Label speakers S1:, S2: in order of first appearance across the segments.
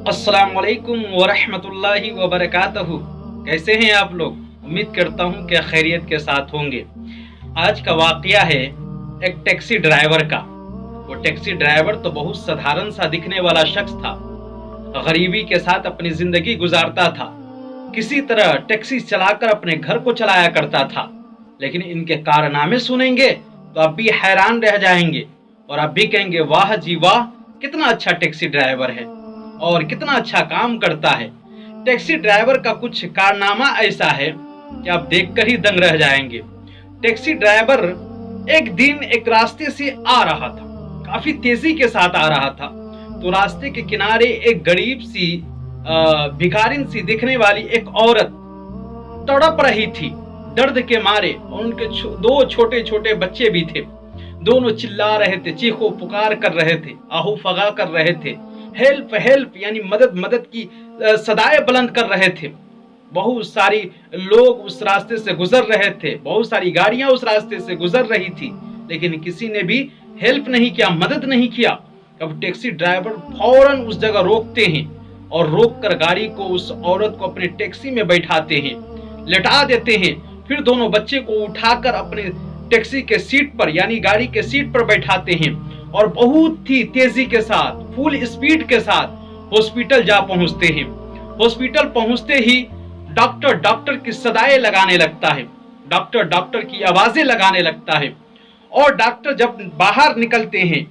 S1: अस्सलाम वालेकुम वरहमतुल्लाहि वबरकातुहू। कैसे हैं आप लोग? उम्मीद करता हूं कि खैरियत के साथ होंगे। आज का वाकया है एक टैक्सी ड्राइवर का। वो टैक्सी ड्राइवर तो बहुत साधारण सा दिखने वाला शख्स था। गरीबी के साथ अपनी जिंदगी गुजारता था। किसी तरह टैक्सी चलाकर अपने घर को चलाया करता था। लेकिन इनके कारनामे सुनेंगे तो आप भी हैरान रह जाएंगे और आप भी कहेंगे वाह जी वाह, कितना अच्छा टैक्सी ड्राइवर है और कितना अच्छा काम करता है। टैक्सी ड्राइवर का कुछ कारनामा ऐसा है कि आप देखकर ही दंग रह जाएंगे। टैक्सी ड्राइवर एक दिन एक रास्ते से आ रहा था, काफी तेजी के साथ आ रहा था। तो रास्ते के किनारे एक गरीब सी भिखारिन सी दिखने वाली एक औरत तड़प रही थी दर्द के मारे, और उनके दो छोटे छोटे बच्चे भी थे। दोनों चिल्ला रहे थे, चीखो पुकार कर रहे थे, आहू फगा कर रहे थे, हेल्प हेल्प यानी मदद मदद की सदाएं बुलंद कर रहे थे। बहुत सारी लोग उस रास्ते से गुजर रहे थे, बहुत सारी गाड़ियां उस रास्ते से गुजर रही थी, लेकिन किसी ने भी हेल्प नहीं किया, मदद नहीं किया। अब टैक्सी ड्राइवर फौरन उस जगह रोकते हैं और रोककर गाड़ी को उस औरत को अपने टैक्सी में बैठाते हैं, लेटा देते हैं। फिर दोनों बच्चे को उठाकर अपने टैक्सी के सीट पर यानी गाड़ी के सीट पर बैठाते हैं और बहुत ही तेजी के साथ, फुल स्पीड के साथ हॉस्पिटल जा पहुंचते हैं। हॉस्पिटल पहुंचते ही डॉक्टर डॉक्टर की सदाएं लगाने लगता है, डॉक्टर डॉक्टर की आवाजें लगाने लगता है। और डॉक्टर जब बाहर निकलते हैं,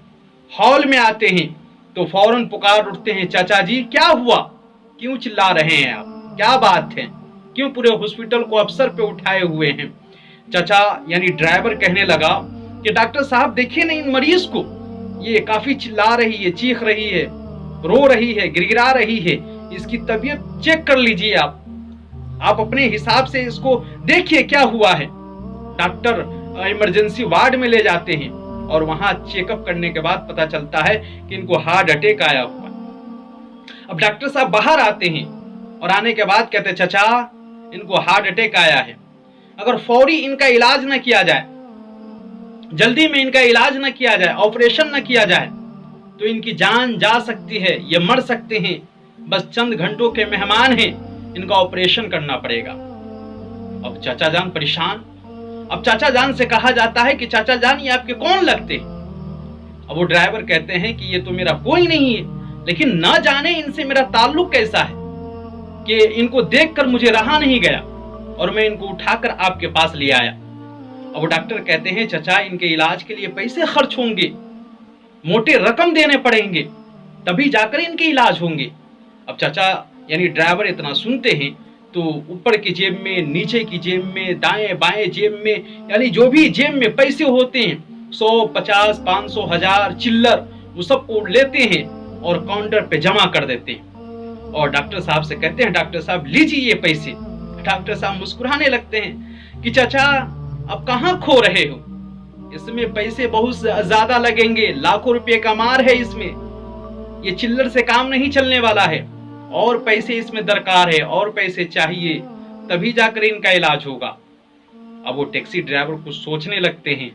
S1: हॉल में आते हैं, तो फौरन पुकार उठते हैं, चाचा जी क्या हुआ, क्यों चिल्ला रहे हैं आप, क्या बात है, क्यों पूरे हॉस्पिटल को अफसर पे उठाए हुए हैं। चाचा यानी ड्राइवर कहने लगा कि डॉक्टर साहब देखिए ना इन मरीज को, ये काफी चिल्ला रही है, चीख रही है, रो रही है, गिड़गिड़ा रही है, इसकी तबीयत चेक कर लीजिए आप अपने हिसाब से इसको देखिए क्या हुआ है। डॉक्टर इमरजेंसी वार्ड में ले जाते हैं और वहां चेकअप करने के बाद पता चलता है कि इनको हार्ट अटैक आया हुआ है। अब डॉक्टर साहब बाहर आते हैं और आने के बाद कहते चाचा इनको हार्ट अटैक आया है, अगर फौरी इनका इलाज न किया जाए, जल्दी में इनका इलाज न किया जाए, ऑपरेशन न किया जाए, तो इनकी जान जा सकती है, ये मर सकते हैं, बस चंद घंटों के मेहमान हैं, इनका ऑपरेशन करना पड़ेगा। अब चाचा जान परेशान। अब चाचा जान से कहा जाता है कि चाचा जान ये आपके कौन लगते? अब वो ड्राइवर कहते हैं कि ये तो मेरा कोई नहीं है, लेकिन न जाने इनसे मेरा ताल्लुक कैसा है कि इनको देखकर मुझे रहा नहीं गया और मैं इनको उठाकर आपके पास ले आया। अब वो डॉक्टर कहते हैं चाचा इनके इलाज के लिए पैसे खर्च होंगे, मोटे रकम देने पड़ेंगे, तभी जाकर इनके इलाज होंगे। अब चाचा यानी ड्राइवर इतना सुनते हैं तो ऊपर की जेब में, नीचे की जेब में, दाएं बाएं जेब में, यानी जो भी जेब में पैसे होते हैं 100, 50, 500, 1000 चिल्लर, वो सब को लेते हैं और काउंटर पे जमा कर देते हैं और डॉक्टर साहब से कहते हैं डॉक्टर साहब लीजिए ये पैसे। डॉक्टर साहब मुस्कुराने लगते हैं कि चाचा अब कहाँ खो रहे हो, इसमें पैसे बहुत ज्यादा लगेंगे, लाखों रुपए का मार है इसमें, ये चिल्लर से काम नहीं चलने वाला है, और पैसे इसमें दरकार है, और पैसे चाहिए, तभी जाकर इनका इलाज होगा। अब वो टैक्सी ड्राइवर कुछ सोचने लगते हैं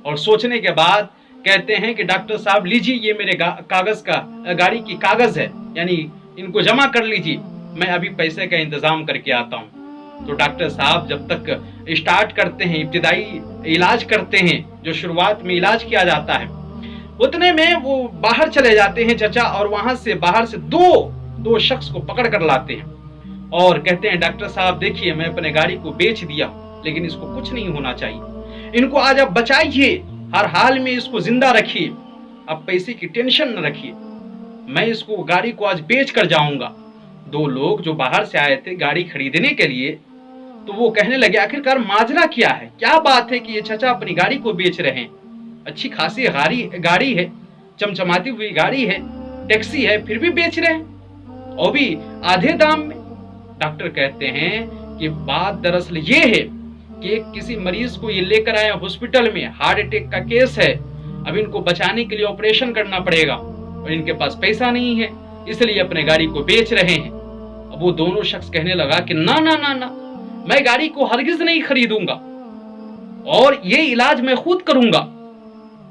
S1: और सोचने के बाद कहते हैं कि डॉक्टर साहब लीजिए ये मेरे कागज का, गाड़ी की कागज है, यानी इनको जमा कर लीजिए, मैं अभी पैसे का इंतजाम करके आता हूँ। तो डॉक्टर साहब जब तक स्टार्ट करते हैं, इब्तिदाई इलाज करते हैं, जो शुरुआत में इलाज किया जाता है, उतने में वो बाहर चले जाते हैं चाचा, और वहां से बाहर से दो शख्स को पकड़ कर लाते हैं और कहते हैं डॉक्टर साहब देखिए मैं अपने गाड़ी को बेच दिया, लेकिन इसको कुछ नहीं होना चाहिए, इनको आज आप बचाइए, हर हाल में इसको जिंदा रखिए, अब पैसे की टेंशन न रखिए, मैं इसको गाड़ी को आज बेच कर जाऊंगा। दो लोग जो बाहर से आए थे गाड़ी खरीदने के लिए, तो वो कहने लगे आखिरकार माजरा क्या है, क्या बात है कि ये चाचा अपनी गाड़ी को बेच रहे हैं, अच्छी खासी गाड़ी है, चमचमाती हुई गाड़ी है, टैक्सी है, फिर भी बेच रहे हैं, और भी आधे दाम में। डॉक्टर कहते हैं कि बात दरअसल ये है कि किसी मरीज को ये लेकर आए हॉस्पिटल में, हार्ट अटैक का केस है, अब इनको बचाने के लिए ऑपरेशन करना पड़ेगा और इनके पास पैसा नहीं है, इसलिए अपने गाड़ी को बेच रहे हैं। अब वो दोनों शख्स कहने लगा कि ना ना ना ना, मैं गाड़ी को हरगिज नहीं खरीदूंगा और ये इलाज मैं खुद करूंगा,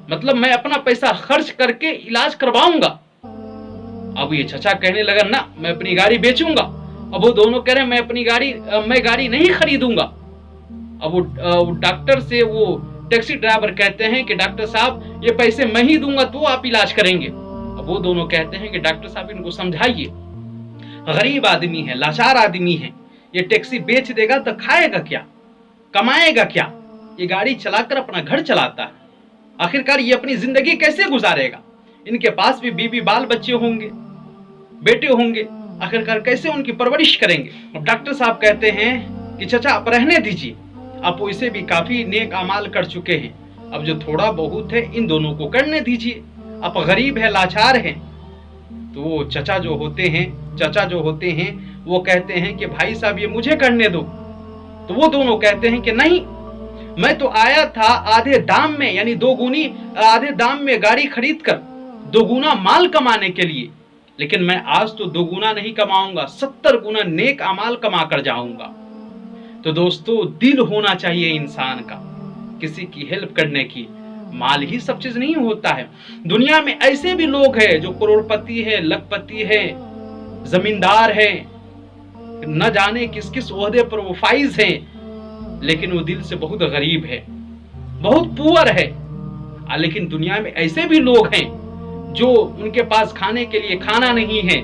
S1: मतलब मैं अपना पैसा खर्च करके इलाज करवाऊंगा। अब ये चचा कहने लगा ना मैं अपनी गाड़ी बेचूंगा। अब वो दोनों कह रहे मैं गाड़ी नहीं खरीदूंगा। अब वो डॉक्टर से वो टैक्सी ड्राइवर कहते हैं कि डॉक्टर साहब ये पैसे मैं ही दूंगा तो आप इलाज करेंगे। अब वो दोनों कहते हैं कि डॉक्टर साहब इनको समझाइए, गरीब आदमी है, लाचार आदमी है, ये टैक्सी बेच देगा तो खाएगा क्या, कमाएगा क्या, ये गाड़ी चलाकर अपना घर चलाता है, आखिरकार ये अपनी जिंदगी कैसे गुजारेगा, इनके पास भी बीवी बाल बच्चे होंगे, बेटे होंगे, आखिरकार कैसे उनकी परवरिश करेंगे। अब डॉक्टर साहब कहते हैं कि चचा आप रहने दीजिए, आप वैसे भी काफी नेक अमाल कर चुके हैं, अब जो थोड़ा बहुत है इन दोनों को करने दीजिए, आप गरीब है, लाचार हैं। तो वो चचा जो होते हैं वो कहते हैं कि भाई साहब ये मुझे करने दो। तो वो दोनों कहते हैं कि नहीं, मैं तो आया था आधे दाम में, यानी आधे दाम में गाड़ी खरीद कर दोगुना माल कमाने के लिए, लेकिन मैं आज तो दोगुना नहीं कमाऊंगा, 70 गुना नेक अमाल कमा कर जाऊंगा। तो दोस्तों दिल होना चाहिए इंसान का किसी की हेल्प करने की। माल ही सब चीज नहीं होता है, दुनिया में ऐसे भी लोग हैं जो करोड़पति है, लखपति है, जमींदार है, न जाने किस किस ओहदे पर वो फाइज हैं, लेकिन वो दिल से बहुत गरीब है, बहुत पुअर है। लेकिन दुनिया में ऐसे भी लोग हैं जो उनके पास खाने के लिए खाना नहीं है,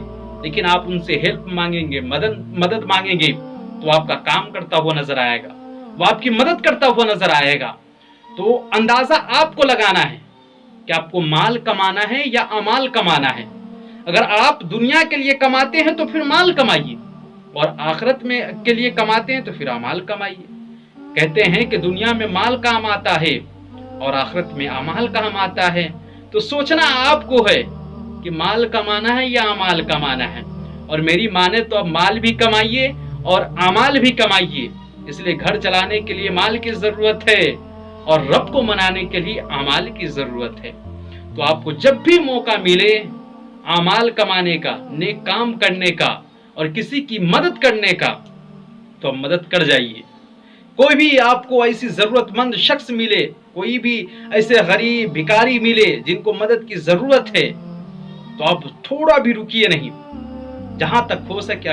S1: लेकिन आप उनसे हेल्प मांगेंगे, मदद मांगेंगे तो आपका काम करता हुआ नजर आएगा, वो आपकी मदद करता हुआ नजर आएगा। तो अंदाजा आपको लगाना है कि आपको माल कमाना है या अमाल कमाना है। अगर आप दुनिया के लिए कमाते हैं तो फिर माल कमाइए, और आखिरत में के लिए कमाते हैं तो फिर अमाल कमाइए। कहते हैं कि दुनिया में माल काम आता है और आखिरत में अमाल काम आता है। तो सोचना आपको है कि माल कमाना है या अमाल कमाना है। और मेरी माने तो अब माल भी कमाइए और अमाल भी कमाइए। इसलिए घर चलाने के लिए माल की जरूरत है और रब को मनाने के लिए अमाल की जरूरत है। तो आपको जब भी मौका मिले अमाल कमाने का, नेक काम करने का और किसी की मदद करने का, तो मदद कर जाइए। कोई भी आपको ऐसी जरूरतमंद शख्स मिले, कोई भी ऐसे गरीब भिखारी मिले जिनको मदद की जरूरत है, तो आप थोड़ा भी रुकिए नहीं, जहां तक हो सके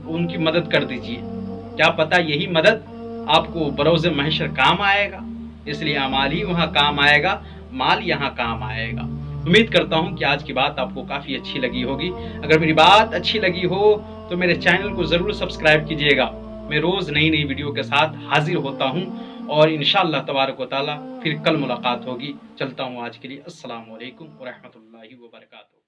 S1: उनकी मदद कर दीजिए। क्या पता यही मदद आपको बरोज़ महशर काम आएगा। इसलिए अमाल ही वहां काम आएगा, माल यहाँ काम आएगा। उम्मीद करता हूं कि आज की बात आपको काफी अच्छी लगी होगी। अगर मेरी बात अच्छी लगी हो तो मेरे चैनल को जरूर सब्सक्राइब कीजिएगा। मैं रोज नई वीडियो के साथ हाजिर होता हूं और इंशाअल्लाह तबारक व तआला फिर कल मुलाकात होगी। चलता हूं आज के लिए। अस्सलाम वालेकुम व रहमतुल्लाहि व बरकातहू।